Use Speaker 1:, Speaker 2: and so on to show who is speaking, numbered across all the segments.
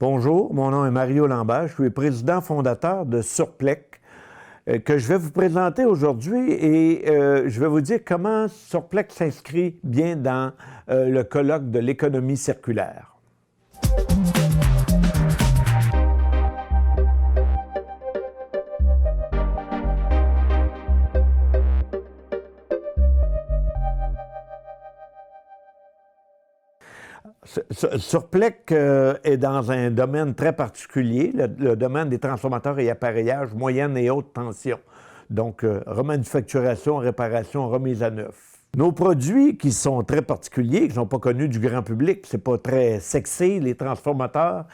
Speaker 1: Bonjour, mon nom est Mario Lambert, je suis président fondateur de Surplec, que je vais vous présenter aujourd'hui et je vais vous dire comment Surplec s'inscrit bien dans le colloque de l'économie circulaire. Surplec est dans un domaine très particulier, le domaine des transformateurs et appareillages moyenne et haute tension. Donc, remanufacturation, réparation, remise à neuf. Nos produits qui sont très particuliers, qui ne sont pas connus du grand public, c'est pas très sexy, les transformateurs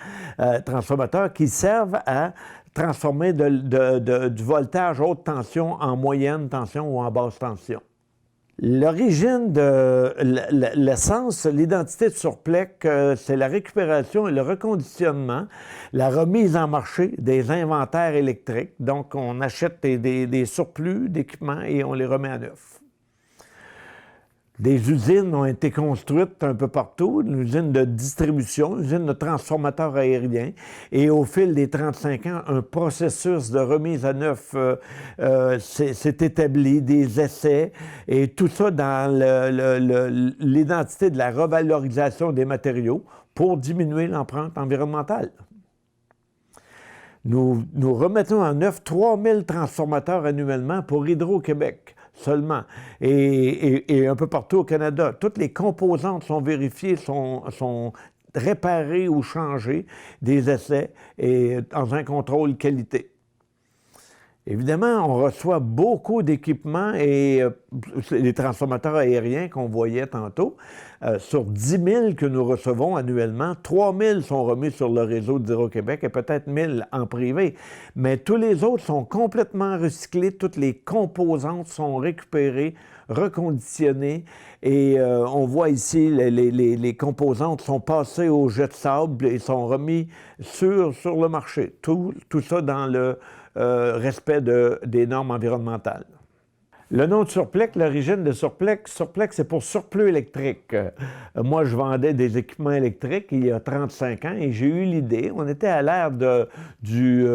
Speaker 1: qui servent à transformer du voltage haute tension en moyenne tension ou en basse tension. L'origine de l'essence, l'identité de Surplec, c'est la récupération et le reconditionnement, la remise en marché des inventaires électriques. Donc, on achète des surplus d'équipements et on les remet à neuf. Des usines ont été construites un peu partout, une usine de distribution, une usine de transformateurs aériens. Et au fil des 35 ans, un processus de remise à neuf s'est établi, des essais, et tout ça dans l'identité de la revalorisation des matériaux pour diminuer l'empreinte environnementale. Nous remettons en neuf 3000 transformateurs annuellement pour Hydro-Québec seulement, et un peu partout au Canada. Toutes les composantes sont vérifiées, sont réparées ou changées, des essais, et dans un contrôle qualité. Évidemment, on reçoit beaucoup d'équipements et les transformateurs aériens qu'on voyait tantôt. Sur 10 000 que nous recevons annuellement, 3 000 sont remis sur le réseau d'Hydro-Québec et peut-être 1 000 en privé. Mais tous les autres sont complètement recyclés, toutes les composantes sont récupérées, reconditionnées. Et on voit ici, les composantes sont passées au jet de sable et sont remis sur le marché. Tout ça dans le respect des normes environnementales. Le nom de Surplec, l'origine de Surplec, c'est pour surplus électrique. Moi, je vendais des équipements électriques il y a 35 ans et j'ai eu l'idée, on était à l'ère du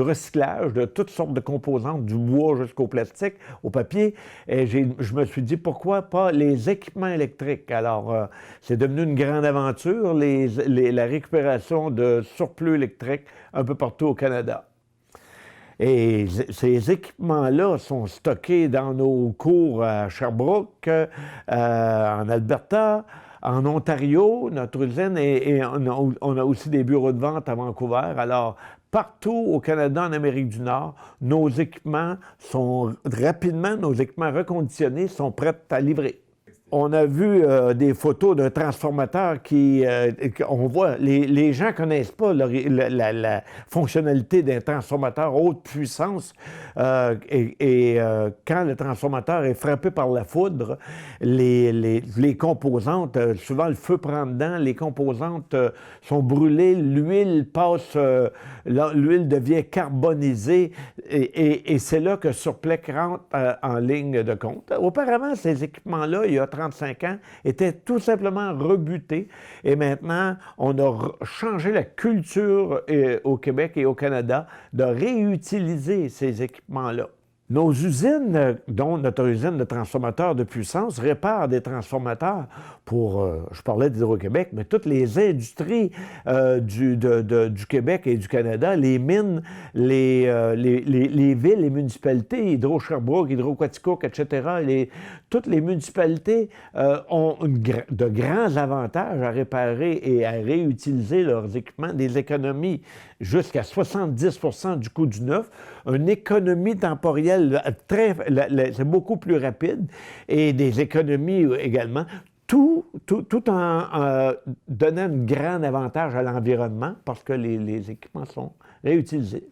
Speaker 1: recyclage de toutes sortes de composantes, du bois jusqu'au plastique, au papier, et je me suis dit, pourquoi pas les équipements électriques? Alors, c'est devenu une grande aventure, la récupération de surplus électriques un peu partout au Canada. Et ces équipements-là sont stockés dans nos cours à Sherbrooke, en Alberta, en Ontario, notre usine, et on a aussi des bureaux de vente à Vancouver. Alors, partout au Canada, en Amérique du Nord, nos équipements nos équipements reconditionnés sont prêts à livrer. On a vu des photos d'un transformateur on voit, les gens ne connaissent pas la fonctionnalité d'un transformateur haute puissance quand le transformateur est frappé par la foudre, les composantes, souvent le feu prend dedans, les composantes sont brûlées, l'huile l'huile devient carbonisée et c'est là que Surplec rentre en ligne de compte. Auparavant, ces équipements-là, il y a 35 ans, étaient tout simplement rebutés. Et maintenant, on a changé la culture au Québec et au Canada de réutiliser ces équipements-là. Nos usines, dont notre usine de transformateurs de puissance, réparent des transformateurs pour, je parlais d'Hydro-Québec, mais toutes les industries du Québec et du Canada, les mines, les villes, les municipalités, Hydro-Sherbrooke, Hydro-Quaticook, etc., toutes les municipalités ont de grands avantages à réparer et à réutiliser leurs équipements, des économies jusqu'à 70 % du coût du neuf, une économie temporelle c'est beaucoup plus rapide et des économies également, tout en donnant un grand avantage à l'environnement parce que les équipements sont réutilisés.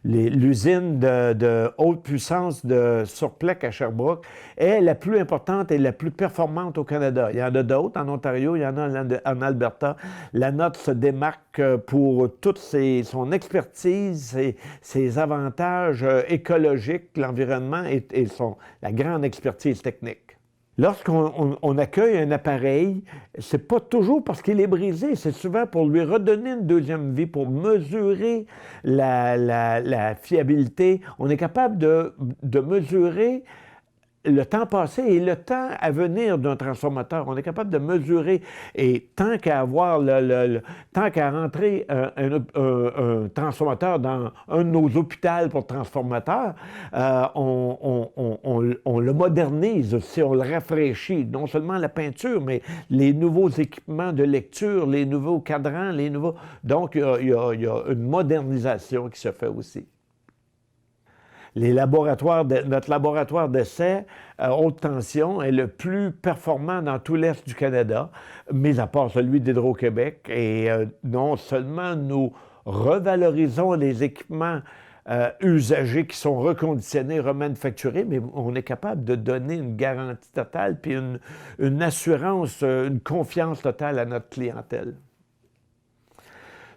Speaker 1: L'usine de haute puissance de Surplec à Sherbrooke est la plus importante et la plus performante au Canada. Il y en a d'autres en Ontario, il y en a en Alberta. La nôtre se démarque pour toute son expertise, ses avantages écologiques, l'environnement et la grande expertise technique. Lorsqu'on accueille un appareil, c'est pas toujours parce qu'il est brisé, c'est souvent pour lui redonner une deuxième vie, pour mesurer la fiabilité. On est capable de mesurer le temps passé et le temps à venir d'un transformateur. On est capable de mesurer. Et tant qu'à avoir tant qu'à rentrer un transformateur dans un de nos hôpitaux pour transformateurs, on le modernise aussi, on le rafraîchit. Non seulement la peinture, mais les nouveaux équipements de lecture, les nouveaux cadrans, les nouveaux... Donc, il y a une modernisation qui se fait aussi. Notre laboratoire d'essai haute tension est le plus performant dans tout l'Est du Canada, mis à part celui d'Hydro-Québec. Et non seulement nous revalorisons les équipements usagés qui sont reconditionnés, remanufacturés, mais on est capable de donner une garantie totale, puis une assurance, une confiance totale à notre clientèle.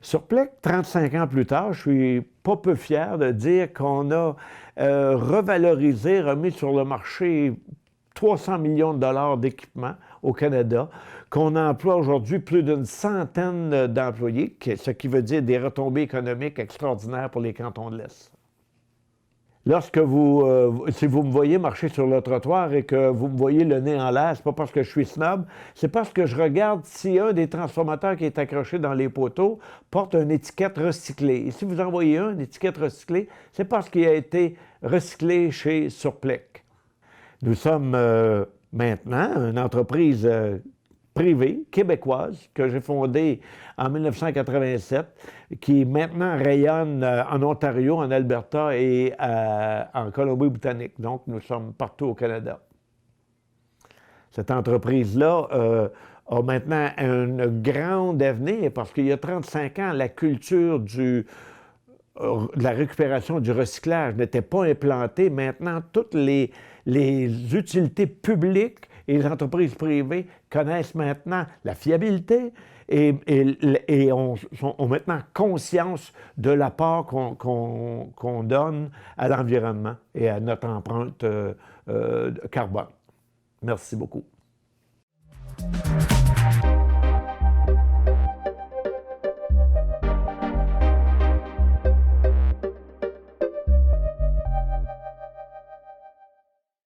Speaker 1: Surplec, 35 ans plus tard, je suis pas peu fier de dire qu'on a revalorisé, remis sur le marché 300 millions de dollars d'équipements au Canada, qu'on emploie aujourd'hui plus d'une centaine d'employés, ce qui veut dire des retombées économiques extraordinaires pour les cantons de l'Est. Lorsque si vous me voyez marcher sur le trottoir et que vous me voyez le nez en l'air, c'est pas parce que je suis snob, c'est parce que je regarde si un des transformateurs qui est accroché dans les poteaux porte une étiquette recyclée. Et si vous en voyez une étiquette recyclée, c'est parce qu'il a été recyclé chez Surplec. Nous sommes maintenant une entreprise privée, québécoise, que j'ai fondée en 1987, qui maintenant rayonne en Ontario, en Alberta et en Colombie-Britannique. Donc, nous sommes partout au Canada. Cette entreprise-là a maintenant un grand avenir parce qu'il y a 35 ans, la culture de la récupération du recyclage n'était pas implantée. Maintenant, toutes les utilités publiques et les entreprises privées connaissent maintenant la fiabilité et ont maintenant conscience de l'apport qu'on donne à l'environnement et à notre empreinte carbone. Merci beaucoup.